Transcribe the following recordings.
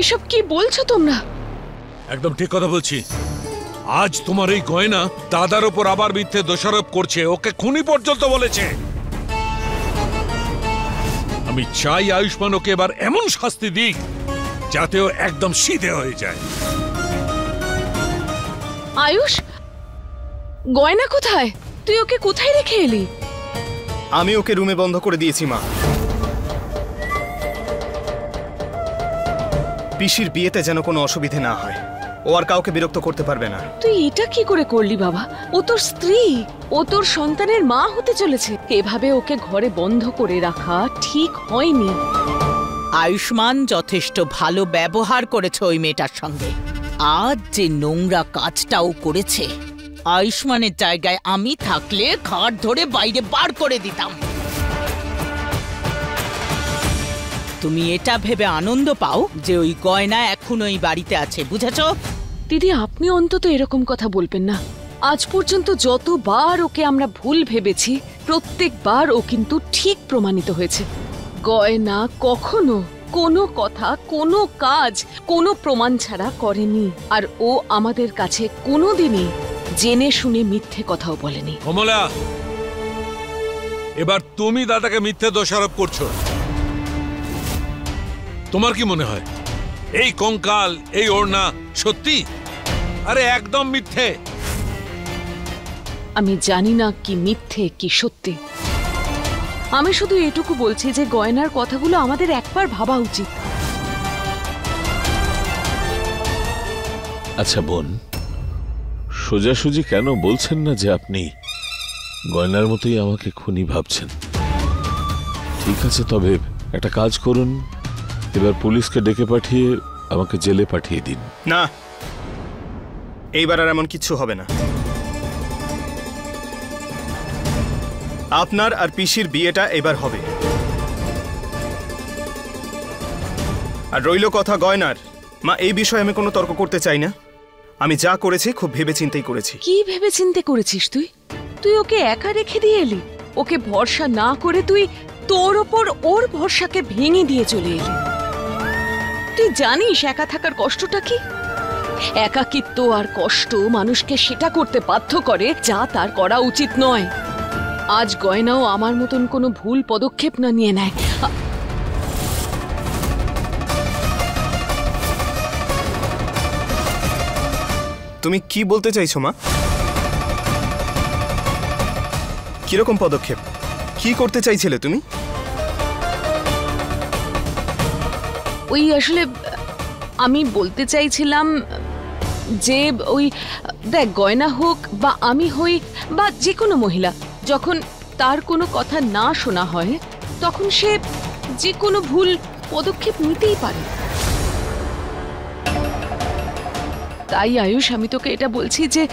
এসব কি বলছো তোমরা? একদম ঠিক কথা বলছি। আজ তোমার এই গয়না দাদার উপর আবার মিথ্যে দোষারোপ করছে, ওকে খুনি পর্যন্ত বলেছে। আমি চাই আয়ুষ্মান ওকে এবার এমন শাস্তি দিক যাতে ও একদম সিধে হয়ে যায়। আয়ুষ, গয়না কোথায়? তুই ওকে কোথায় রেখে এলি? আমি ওকে রুমে বন্ধ করে দিয়েছি মা। পিসির বিয়েতে যেন কোনো অসুবিধে না হয়, ও আর কাউকে বিরক্ত করতে পারবে না। তুই এটা কি করে করলি বাবা? ও তোর স্ত্রী, ও তোর সন্তানের মা হতে চলেছে। এভাবে ওকে ঘরে বন্ধ করে রাখা ঠিক হয়নি। আয়ুষ্মান যথেষ্ট ভালো ব্যবহার করেছে ওই মেয়েটার সঙ্গে। আজ যে নোংরা কাজটাও করেছে, আয়ুষ্মানের জায়গায় আমি থাকলে ঘাট ধরে বাইরে বার করে দিতাম। তুমি এটা ভেবে আনন্দ পাও যে ওই গয়না এখন ওই বাড়িতে আছে, বুঝেছো? দিদি, আপনি অন্তত এরকম কথা বলবেন না। আজ পর্যন্ত যতবার ওকে আমরা ভুল ভেবেছি, প্রত্যেকবার ও কিন্তু ঠিক প্রমাণিত হয়েছে। গয়না কখনো কোনো কথা, কোনো কাজ, কোনো প্রমাণ ছাড়া করেনি। আর ও আমাদের কাছে কোনোদিনই জেনে শুনে মিথ্যে কথাও বলেনি। কমলা, এবার তুমি দাদাকে মিথ্যে দোষারোপ করছো। তোমার কি মনে হয় এই কঙ্কাল, এই ওড়না সত্যি? আরে একদম মিথ্যে। আমি জানি না কি মিথ্যে কি সত্যি। আমি শুধু এটুকু বলছি যে গয়নার কথাগুলো আমাদের একবার ভাবা উচিত। আচ্ছা বোন, সোজাসুজি কেন বলছেন না যে আপনি গয়নার মতোই আমাকে খুনি ভাবছেন? ঠিক আছে, তবে একটা কাজ করুন, এবার পুলিশকে ডেকে পাঠিয়ে আমাকে জেলে পাঠিয়ে দিন। না, এইবার আর এমন কিছু হবে না। আপনার আর পিসির বিয়েটা এবার হবে। আর রইল কথা গয়নার, মা এই বিষয়ে আমি কোনো তর্ক করতে চাই না। আমি যা করেছি খুব ভেবেচিন্তেই করেছি। কি ভেবেচিন্তে করেছিস তুই? তুই ওকে একা রেখে দিয়ে এলি। ওকে ভরসা না করে তুই তোর ওপর ওর ভরসাকে ভেঙে দিয়ে চলে এলি। তুই জানিস একা থাকার কষ্টটা কি? একাকিত্ব আর কষ্ট মানুষকে সেটা করতে বাধ্য করে যা তার করা উচিত নয়। আজ গয়নাও আমার মতন কোনো ভুল পদক্ষেপ না নিয়ে নেয়। তুমি কি বলতে চাইছো মা? কিরকম পদক্ষেপ? কি করতে চাইছিলে তুমি? ওই আসলে আমি বলতে চাইছিলাম যে ওই দেখ, গয়না হোক বা আমি হই বা যে কোনো মহিলা, যখন তার কোনো কথা না শোনা হয় তখন সে যে কোনো ভুল পদক্ষেপ নিতেই পারে। তাই আয়ুষ, আমি তোকে এটা বলছি যে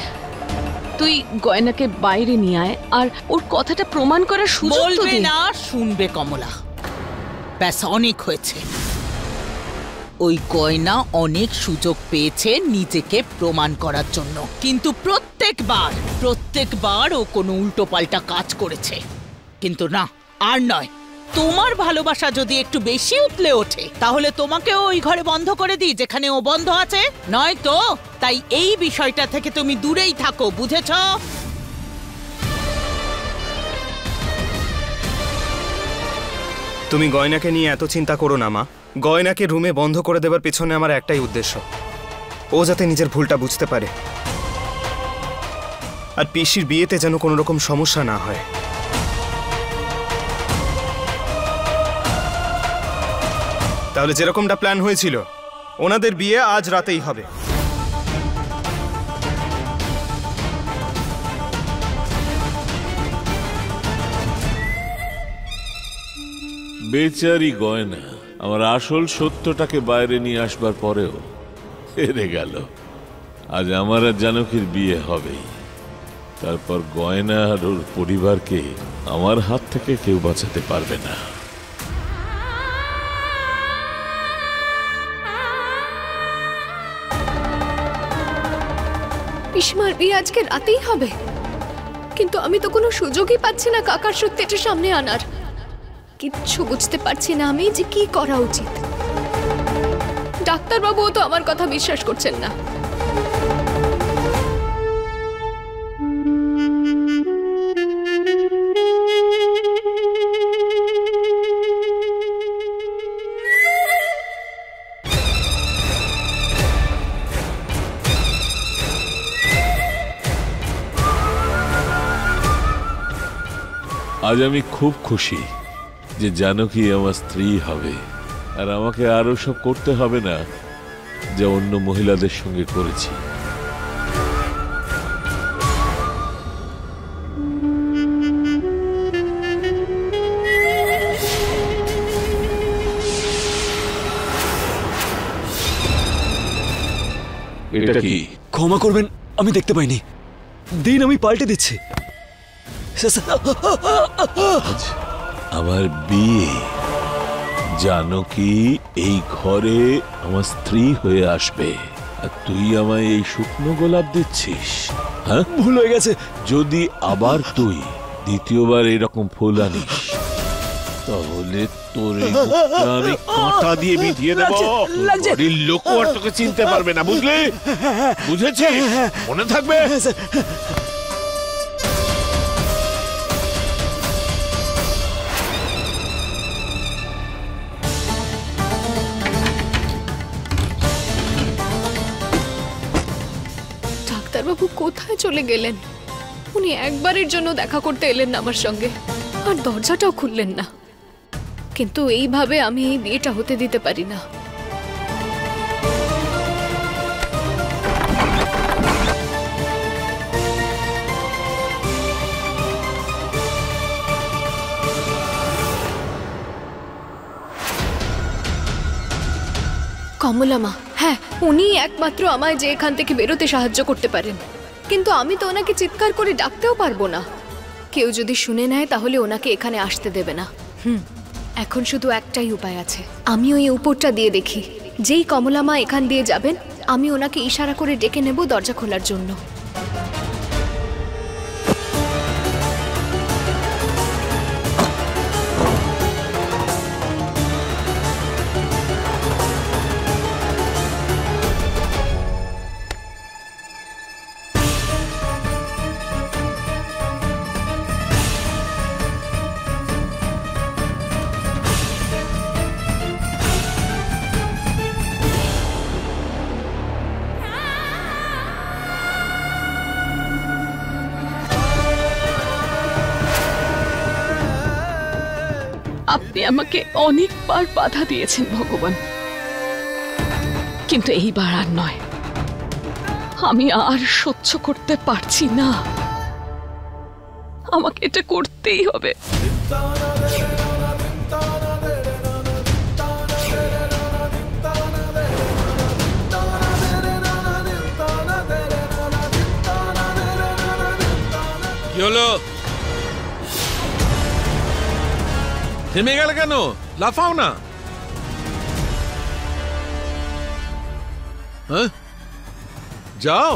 তুই গয়নাকে বাইরে নিয়ে আয় আর ওর কথাটা প্রমাণ করার সুযোগ তো দে। না, শুনবে কমলা, ব্যাস অনেক হয়েছে। ওই গয়না অনেক সুযোগ পেয়েছে নিজেকে প্রমাণ করার জন্য, কিন্তু প্রত্যেকবার ও কোনো উল্টোপাল্টা কাজ করেছে। কিন্তু না, আর নয়। তোমার ভালোবাসা যদি একটু বেশি উতলে ওঠে তাহলে তোমাকেও ওই ঘরে বন্ধ করে দিই যেখানে ও বন্ধ আছে, নয় তো? তাই এই বিষয়টা থেকে তুমি দূরেই থাকো, বুঝেছো? তুমি গয়নাকে নিয়ে এত চিন্তা করো না মা। গয়নাকে রুমে বন্ধ করে দেবার পেছনে আমার একটাই উদ্দেশ্য, ও যাতে নিজের ভুলটা বুঝতে পারে আর পিসির বিয়েতে যেন কোনো রকম সমস্যা না হয়। তাহলে যেরকমটা প্ল্যান হয়েছিল, ওনাদের বিয়ে আজ রাতেই হবে। বেচারি গয়না আমার আসল সত্যটাকে বাইরে নিয়ে আসবার পরেও হেরে গেল। আজ আমার আর জানকীর বিয়ে হবেই, তারপর গয়না আর ওর পরিবারকে আমার হাত থেকে কেউ বাঁচাতে পারবে না। পিসিমার বিয়ে আজকে রাতেই হবে, কিন্তু আমি তো কোনো সুযোগই পাচ্ছি না কাকার সত্যিটা সামনে আনার। কিচ্ছু বুঝতে পারছি না আমি যে কি করা উচিত। ডাক্তারবাবুও তো আমার কথা বিশ্বাস করছেন না। আজ আমি খুব খুশি যে জানকী আমার স্ত্রী হবে, আর আমাকে আরো সব করতে হবে না যা অন্য মহিলাদের সঙ্গে করেছি। এটা কি? ক্ষমা করবেন, আমি দেখতে পাইনি। দিন, আমি পাল্টে দিচ্ছি। আমার বিয়ে, জানকী এই ঘরে আমার স্ত্রী হয়ে আসবে, আর তুই আমায় এই শুকনো গোলাপ দিচ্ছিস? হ্যাঁ, ভুল হয়ে গেছে। যদি আবার তুই দ্বিতীয়বার এরকম ফুল আনিস তাহলে তোর এই বুকটা আমি কাঁটা দিয়ে বিঁধিয়ে দেব। লাগছে। বাড়ির লোকও আর তোকে চিনতে পারবে না, বুঝলি? বুঝেছিস? মনে থাকবে। ডাক্তারবাবু কোথায় চলে গেলেন? উনি একবারের জন্য দেখা করতে এলেন না আমার সঙ্গে, আর দরজাটাও খুললেন না। কিন্তু এইভাবে আমি এই বিয়েটা হতে দিতে পারি না। কমলা মা, হ্যাঁ, উনি একমাত্র আমায় যে এখান থেকে বেরোতে সাহায্য করতে পারেন। কিন্তু আমি তো ওনাকে চিৎকার করে ডাকতেও পারবো না। কেউ যদি শুনে নেয় তাহলে ওনাকে এখানে আসতে দেবে না। এখন শুধু একটাই উপায় আছে, আমি ওই উপরটা দিয়ে দেখি। যেই কমলা মা এখান দিয়ে যাবেন, আমি ওনাকে ইশারা করে ডেকে নেব দরজা খোলার জন্য। আপনি আমাকে অনেকবার বাধা দিয়েছেন ভগবান, কিন্তু এইবার আর নয়। আমি আর সহ্য করতে পারছি না, আমাকে এটা করতেই হবে। কি হলো? থেমে গেল কেন? লাফাও না। হ্যাঁ, যাও।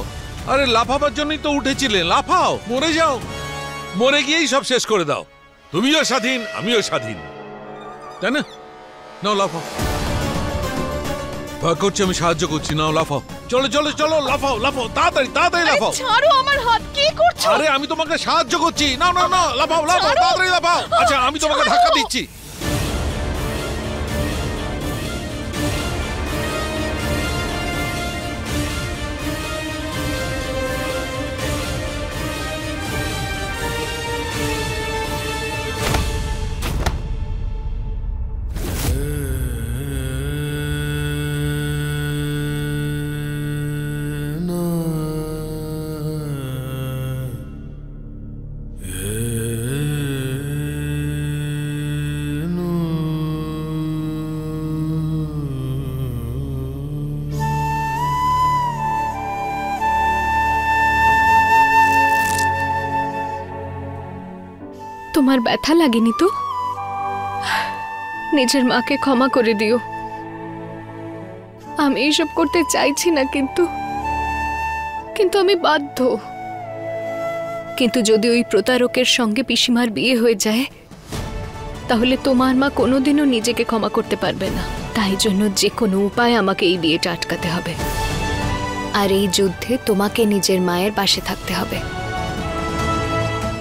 আরে লাফাবার জন্যই তো উঠেছিলে, লাফাও, মরে যাও। মরে গিয়েই সব শেষ করে দাও। তুমিও স্বাধীন, আমিও স্বাধীন, তাই না? নাও লাফাও। ভয় করছি, আমি সাহায্য করছি। নাও লাফাও, চলো চলো চলো, লাফাও লাফাও, তাড়াতাড়ি তাড়াতাড়ি লাফাও। ছাড়ো আমার হাত, কি করছো? আরে আমি তোমাকে সাহায্য করছি। নাও নাও নাও, লাফাও লাফাও, তাড়াতাড়ি লাফাও। আচ্ছা, আমি তোমাকে ধাক্কা দিচ্ছি। তোমার ব্যথা লাগেনি তো? নিজের মাকে ক্ষমা করে দিও। আমি এইসব করতে চাইছি না, কিন্তু আমি বাধ্য। কিন্তু যদি ওই প্রতারকের সঙ্গে পিসিমার বিয়ে হয়ে যায়, তাহলে তোমার মা কোনোদিনও নিজেকে ক্ষমা করতে পারবে না। তাই জন্য যে কোনো উপায় আমাকে এই বিয়েটা আটকাতে হবে, আর এই যুদ্ধে তোমাকে নিজের মায়ের পাশে থাকতে হবে।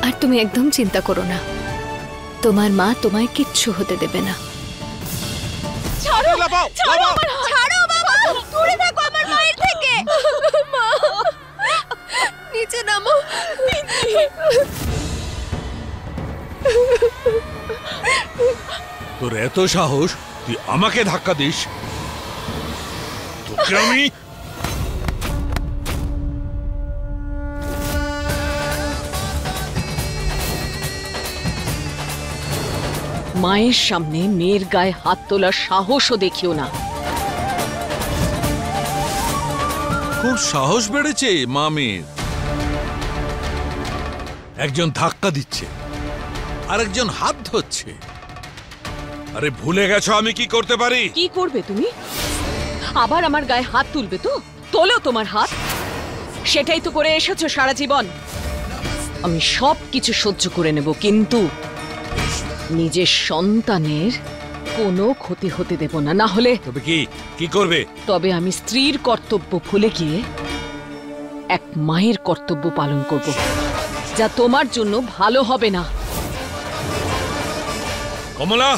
আর তুমি একদম চিন্তা করো না, তোমার মা তোমায় কিচ্ছু হতে দেবে না। লাফাও, লাফাও। ছাড়ো বাবা, দূরে থাকো আমার মায়ের থেকে। মা, নিচে নামো। তোর এত সাহস, তুই আমাকে ধাক্কা দিস? তোকে আমি মায়ের সামনে মেয়ের গায়ে হাত তোলার সাহসও দেখিও না। খুব সাহস বেড়েছে মা মেয়ের। একজন ধাক্কা দিচ্ছে আর একজন হাত ধরছে। আরে ভুলে গেছো আমি কি করতে পারি? কি করবে তুমি? আবার আমার গায়ে হাত তুলবে তো? তোলো তোমার হাত। সেটাই তো করে এসেছো সারা জীবন। আমি সব কিছু সহ্য করে নেব, কিন্তু নিজের সন্তানের কোনো ক্ষতি হতে দেব না। না হলে তবে কি করবে? তবে আমি স্ত্রীর কর্তব্য ভুলে গিয়ে এক মায়ের কর্তব্য পালন করব, যা তোমার জন্য ভালো হবে না। কমলা,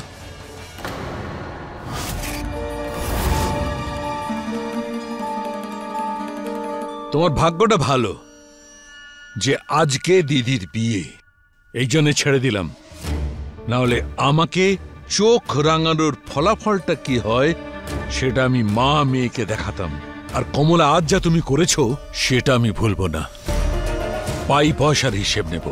তোমার ভাগ্যটা ভালো যে আজকে দিদির বিয়ে, এই জন্য ছেড়ে দিলাম। না হলে আমাকে চোখ রাঙানোর ফলাফলটা কি হয় সেটা আমি মা মেয়েকে দেখাতাম। আর কমলা, আজ যা তুমি করেছো সেটা আমি ভুলবো না। পাই পয়সার হিসেব নেব।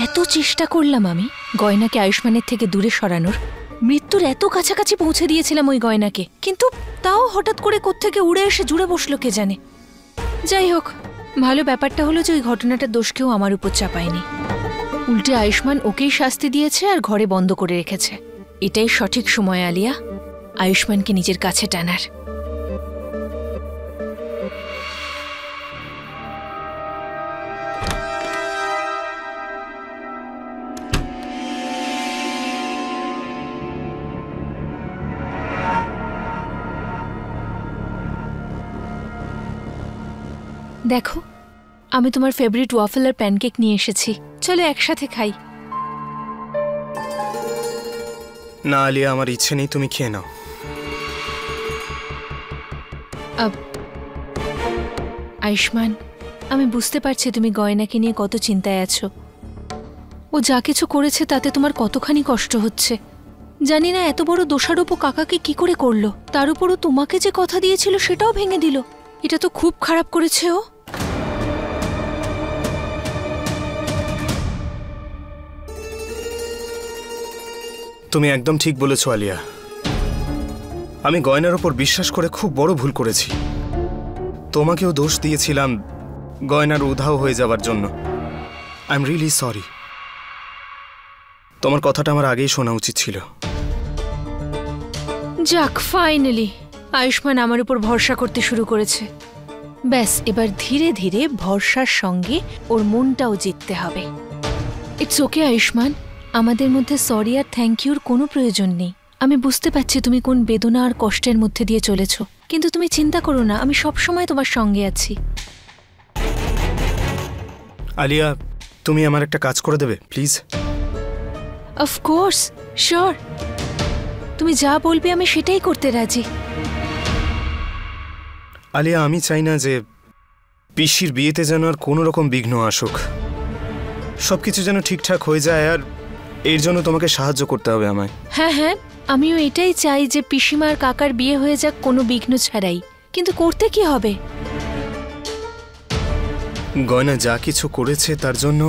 এত চেষ্টা করলাম আমি গয়নাকে আয়ুষ্মানের থেকে দূরে সরানোর, মৃত্যুর এত কাছাকাছি পৌঁছে দিয়েছিলাম ওই গয়নাকে, কিন্তু তাও হঠাৎ করে কোত্থেকে উড়ে এসে জুড়ে বসলো কে জানে। যাই হোক, ভালো ব্যাপারটা হলো যে ওই ঘটনাটার দোষ কেউ আমার উপর চাপায়নি। উল্টে আয়ুষ্মান ওকেই শাস্তি দিয়েছে আর ঘরে বন্ধ করে রেখেছে। এটাই সঠিক সময় আলিয়া, আয়ুষ্মানকে নিজের কাছে টানার। দেখো, আমি তোমার ফেভারিট ওয়াফেল আর প্যানকেক নিয়ে এসেছি, চলো একসাথে খাই। না আলিয়া, আমার ইচ্ছে নেই, তুমি খেয়ে নাও। আয়ুষ্মান, আমি বুঝতে পারছি তুমি গয়নাকে নিয়ে কত চিন্তায় আছো। ও যা কিছু করেছে তাতে তোমার কতখানি কষ্ট হচ্ছে। জানি না এত বড় দোষারোপ কাকাকে কি করে করলো, তার উপরও তোমাকে যে কথা দিয়েছিল সেটাও ভেঙে দিল। এটা তো খুব খারাপ করেছে ও। তুমি একদম ঠিক বলেছো আলিয়া, আমি গয়নার ওপর বিশ্বাস করে খুব বড় ভুল করেছি। তোমাকেও দোষ দিয়েছিলাম গয়নার উধাও হয়ে যাওয়ার জন্য। I am really sorry. তোমার কথাটা আমার আগেই শোনা উচিত ছিল। যাক, ফাইনালি আয়ুষ্মান আমার উপর ভরসা করতে শুরু করেছে। ব্যাস, এবার ধীরে ধীরে ভরসার সঙ্গে ওর মনটাও জিততে হবে। ইটস ওকে আয়ুষ্মান, আমাদের মধ্যে সরি আর থ্যাংক ইউর কোনো প্রয়োজন নেই। আমি বুঝতে পারছি তুমি কোন বেদনা আর কষ্টের মধ্যে দিয়ে চলেছ, কিন্তু তুমি চিন্তা করো না, আমি সব সময় তোমার সঙ্গে আছি। আলিয়া, তুমি আমার একটা কাজ করে দেবে প্লিজ? Of course, sure. তুমি যা বলবে আমি সেটাই করতে রাজি। আলিয়া, আমি চাই না যে পিসির বিয়েতে যেন আর কোনো রকম বিঘ্ন আসুক। সবকিছু যেন ঠিকঠাক হয়ে যায়, আর এর জন্য তোমাকে সাহায্য করতে হবে আমায়। হ্যাঁ হ্যাঁ, আমিও এটাই চাই যে পিসিমার কাকার বিয়ে হয়ে যাক কোনো বিঘ্ন ছাড়াই। কিন্তু করতে কি হবে? গয়না যা কিছু করেছে তার জন্য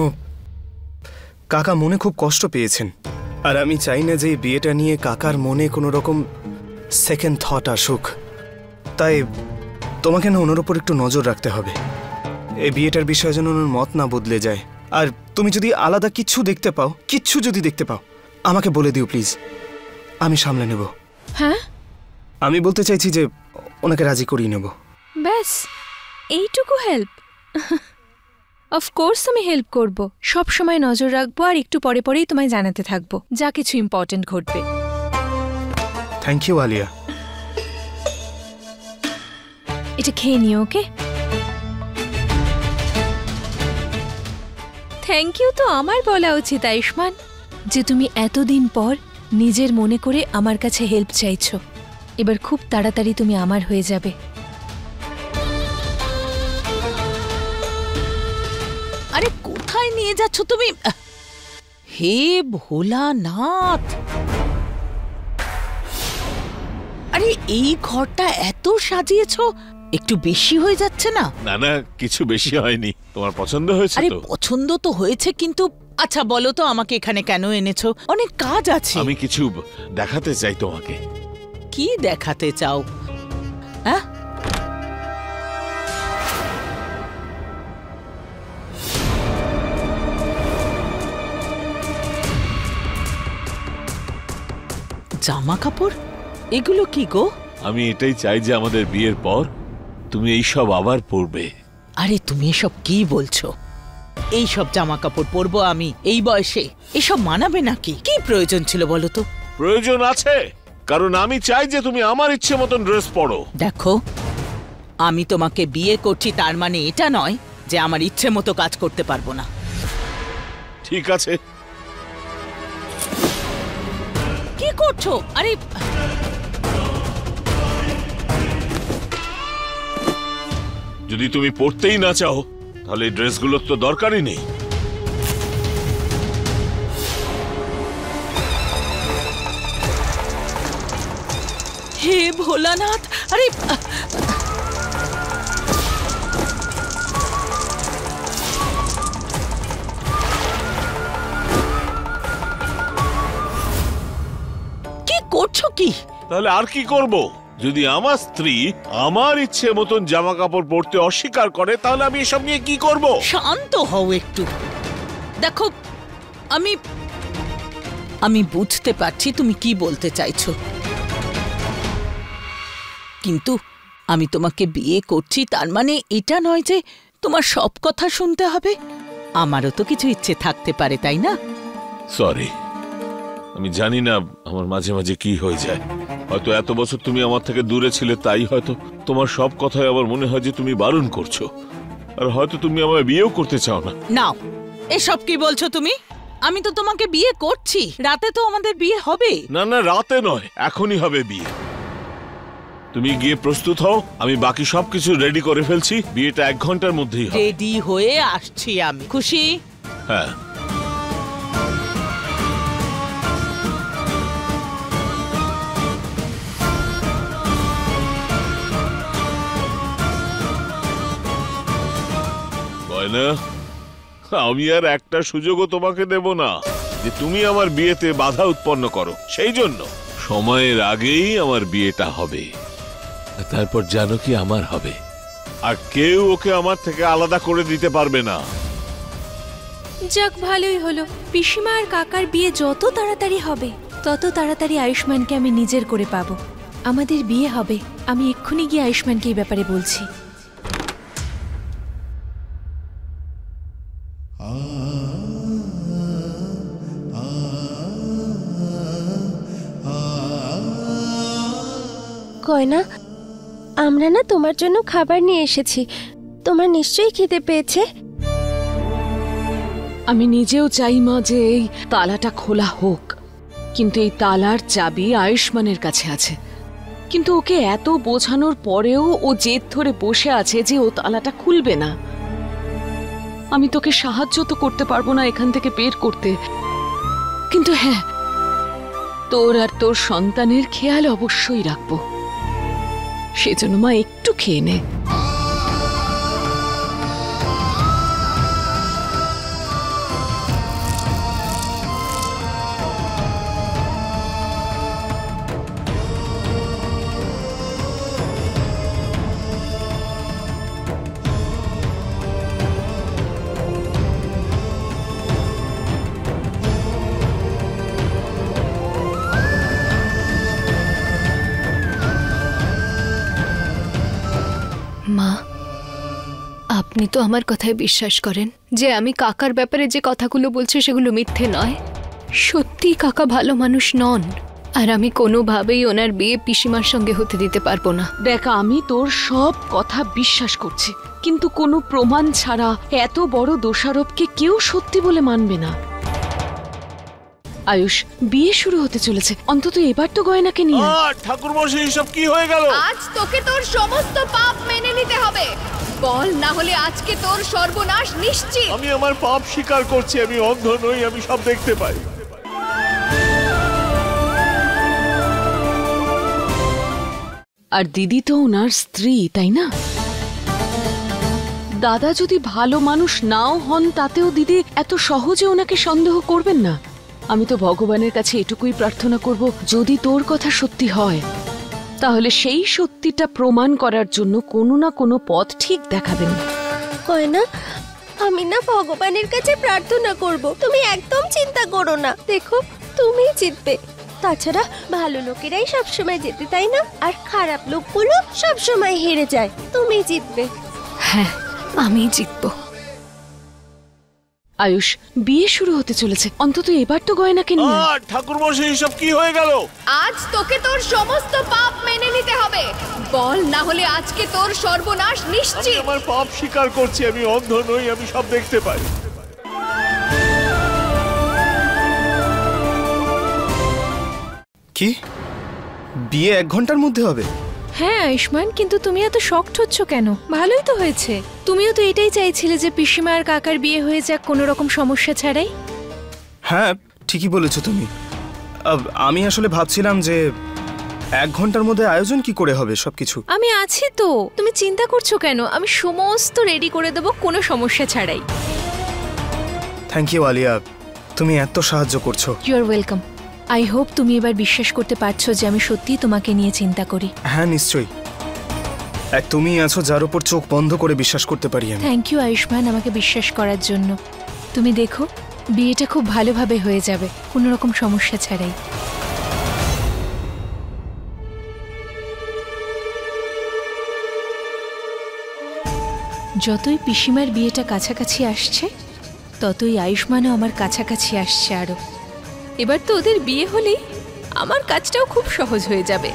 কাকা মনে খুব কষ্ট পেয়েছেন, আর আমি চাই না যে এই বিয়েটা নিয়ে কাকার মনে কোনো রকম সেকেন্ড থট আসুক। তাই তোমাকে না ওনার উপর একটু নজর রাখতে হবে। এই বিয়েটার বিষয়ে যেন ওনার মত না বদলে যায়। আর তুমি যদি আলাদা কিচ্ছু যদি দেখতে পাও আমাকে বলে দিও প্লিজ, আমি সামলে নেব। হ্যাঁ, আমি বলতে চাইছি যে ওনাকে রাজি করিয়ে নেব। ব্যাস এইটুকু হেল্প। অফকোর্স আমি হেল্প করব, সব সময় নজর রাখবো আর একটু পরে পরেই তোমায় জানাতে থাকবো যা কিছু ইম্পর্টেন্ট ঘটবে। Thank you Alia. এটা খেয়ে নিও, ওকে? থ্যাংক ইউ তো আমার বলা উচিত আয়ুষ্মান, যে তুমি এতদিন পর নিজের মনে করে আমার কাছে হেল্প চাইছো। এবার খুব তাড়াতাড়ি তুমি আমার হয়ে যাবে। আরে কোথায় নিয়ে যাচ্ছ তুমি? হে ভোলানাথ, আরে এই ঘরটা এত সাজিয়েছো, একটু বেশি হয়ে যাচ্ছে না? না না, কিছু বেশি হয়নি। তোমার পছন্দ হয়েছে আরে তো? পছন্দ তো হয়েছে, কিন্তু আচ্ছা বলো তো আমাকে এখানে কেন এনেছো? অনেক কাজ আছে। আমি কিছু দেখাতে চাই তোমাকে। কি দেখাতে চাও? হ্যাঁ, জামা কাপড়? এগুলো কি গো? আমি এটাই চাই যে আমাদের বিয়ের পর তুমি এই সব আবার পরবে। আরে তুমি এসব কি বলছো? এই সব জামা কাপড় পরবো আমি এই বয়সে? এসব মানাবে নাকি? কি প্রয়োজন ছিল বলো তো? প্রয়োজন আছে, কারণ আমি চাই যে তুমি আমার ইচ্ছে মতন ড্রেস পরো। দেখো, আমি তোমাকে বিয়ে করছি তার মানে এটা নয় যে আমার ইচ্ছে মতো কাজ করতে পারবো না। ঠিক আছে। কি করছো? আরে যদি তুমি পরতেই না চাও তাহলে এই ড্রেসগুলোর তো দরকারই নেই। হে ভোলানাথ, আরে কি করছো কি? তাহলে আর কি করব? যদি আমার স্ত্রী আমার ইচ্ছে মতন জামা কাপড় পরতে অস্বীকার করে তাহলে আমি এসব নিয়ে কি করব? শান্ত হও একটু। দেখো, আমি বুঝতে পারছি তুমি কি বলতে চাইছো, কিন্তু আমি তোমাকে বিয়ে করছি তার মানে এটা নয় যে তোমার সব কথা শুনতে হবে। আমারও তো কিছু ইচ্ছে থাকতে পারে, তাই না? সরি, আমি জানি না আমার মাঝে মাঝে কি হয়ে যায়। হয়তো এত বছর তুমি আমার থেকে দূরে ছিলে, তাই হয়তো তোমার সব কথাই আবার মনে হয় যে তুমি বারণ করছো, আর হয়তো তুমি আমায় বিয়েও করতে চাও না। নাও, এসব কি বলছো তুমি? আমি তো তোমাকে বিয়ে করছি, রাতে তো আমাদের বিয়ে হবে। না না, রাতে নয়, এখনই হবে বিয়ে। তুমি গিয়ে প্রস্তুত হও, আমি বাকি সবকিছু রেডি করে ফেলছি। বিয়েটা 1 ঘন্টার মধ্যেই হবে। রেডি হয়ে আসছি আমি। খুশি? হ্যাঁ। গয়না, আমি আর একটা সুযোগও তোমাকে দেব না যে তুমি আমার বিয়েতে বাধা উৎপন্ন করো। সেই জন্য সময়ের আগেই আমার বিয়েটা হবে, তারপর জানো কি আমার হবে, আর কেউ ওকে আমার থেকে আলাদা করে দিতে পারবে না। যাক, ভালোই হলো। পিসিমা আর কাকার বিয়ে যত তাড়াতাড়ি হবে তত তাড়াতাড়ি আয়ুষ্মানকে আমি নিজের করে পাবো। আমাদের বিয়ে হবে, আমি এক্ষুনি গিয়ে আয়ুষ্মানকে এই ব্যাপারে বলছি। গয়না, আমরা না তোমার জন্য খাবার নিয়ে এসেছি, তোমার নিশ্চয়ই খিদে পেয়েছে। আমি নিজেও চাই মা যে এই তালাটা খোলা হোক, কিন্তু এই তালার চাবি আয়ুষ্মানের কাছে আছে। কিন্তু ওকে এত বোঝানোর পরেও ও জেদ ধরে বসে আছে যে ও তালাটা খুলবে না। আমি তোকে সাহায্য তো করতে পারবো না এখান থেকে বের করতে, কিন্তু হ্যাঁ, তোর আর তোর সন্তানের খেয়াল অবশ্যই রাখবো। সেজন্য মা একটু খেয়ে নে। মা, আপনি তো আমার কথায় বিশ্বাস করেন, যে আমি কাকার ব্যাপারে যে কথাগুলো বলছি সেগুলো মিথ্যে নয়। সত্যি কাকা ভালো মানুষ নন, আর আমি কোনোভাবেই ওনার বিয়ে পিসিমার সঙ্গে হতে দিতে পারবো না। দেখ, আমি তোর সব কথা বিশ্বাস করছি, কিন্তু কোনো প্রমাণ ছাড়া এত বড় দোষারোপকে কেউ সত্যি বলে মানবে না। আয়ুষ, বিয়ে শুরু হতে চলেছে, অন্তত এবার তো গয়নাকে নিয়ে আয়। ঠাকুর মশাই, এসব কি হয়ে গেল? আজ তোকে তোর সমস্ত পাপ মেনে নিতে হবে। বল, না হলে আজকে তোর সর্বনাশ নিশ্চিত। আমি আমার পাপ স্বীকার করছি, আমি অন্ধ নই, আমি সব দেখতে পাই। আর দিদি তো ওনার স্ত্রী, তাই না? দাদা যদি ভালো মানুষ নাও হন, তাতেও দিদি এত সহজে ওনাকে সন্দেহ করবেন না। আমি তো ভগবানের কাছে এটুকুই প্রার্থনা করব, যদি তোর কথা সত্যি হয় তাহলে সেই সত্যিটা প্রমাণ করার জন্য কোনো না কোনো পথ ঠিক দেখাবেন। গয়না, আমি না ভগবানের কাছে প্রার্থনা করব, তুমি একদম চিন্তা করো না। দেখো, তুমিই জিতবে। তাছাড়া ভালো লোকেরাই সবসময় জেতে, তাই না? আর খারাপ লোকগুলো সবসময় হেরে যায়। তুমি জিতবে। হ্যাঁ, আমি জিতবো। আয়ুষ, বিয়ে শুরু হতে চলেছে, অন্তত এবার তো গয়নাকে নিয়ে আয়। ঠাকুর মশাই, এসব কি হয়ে গেল? আজ তোকে তোর সমস্ত পাপ মেনে নিতে হবে। বল, না হলে আজকে তোর সর্বনাশ নিশ্চিত। আমি আমার পাপ স্বীকার করছি, আমি অন্ধ নই, আমি সব দেখতে পাই। কি বিয়ে 1 ঘন্টার মধ্যে হবে? হ্যাঁ আয়ুষ্মান, কিন্তু তুমি এত শকড হচ্ছ কেন? ভালোই তো হয়েছে। তুমিও তো এটাই চাইছিলে যে পিসিমা আর কাকার বিয়ে হয়ে যাক কোনো রকম সমস্যা ছাড়াই। হ্যাঁ, ঠিকই বলেছো তুমি। আমি আসলে ভাবছিলাম যে 1 ঘন্টার মধ্যে আয়োজন কি করে হবে সবকিছু। আমি আছি তো, তুমি চিন্তা করছো কেন? আমি সমস্ত রেডি করে দেবো কোনো সমস্যা ছাড়াই। থ্যাংক ইউ আলিয়া, তুমি এত সাহায্য করছো। You are welcome. I hope তুমি এবার বিশ্বাস করতে পারছো যে আমি সত্যিই তোমাকে নিয়ে চিন্তা করি। হ্যাঁ নিশ্চয়ই, তুমি আছো যার উপর চোখ বন্ধ করে বিশ্বাস করতে পারি আমি। থ্যাংক ইউ আয়ুষ্মান আমাকে বিশ্বাস করার জন্য। তুমি দেখো, বিয়েটা খুব ভালোভাবে হয়ে যাবে কোনো রকম সমস্যা ছাড়াই। যতই পিসিমার বিয়েটা কাছাকাছি আসছে, ততই আয়ুষ্মানও আমার কাছাকাছি আসছে আরো। এবার তো ওদের বিয়ে হলেই আমার কাজটাও খুব সহজ হয়ে যাবে।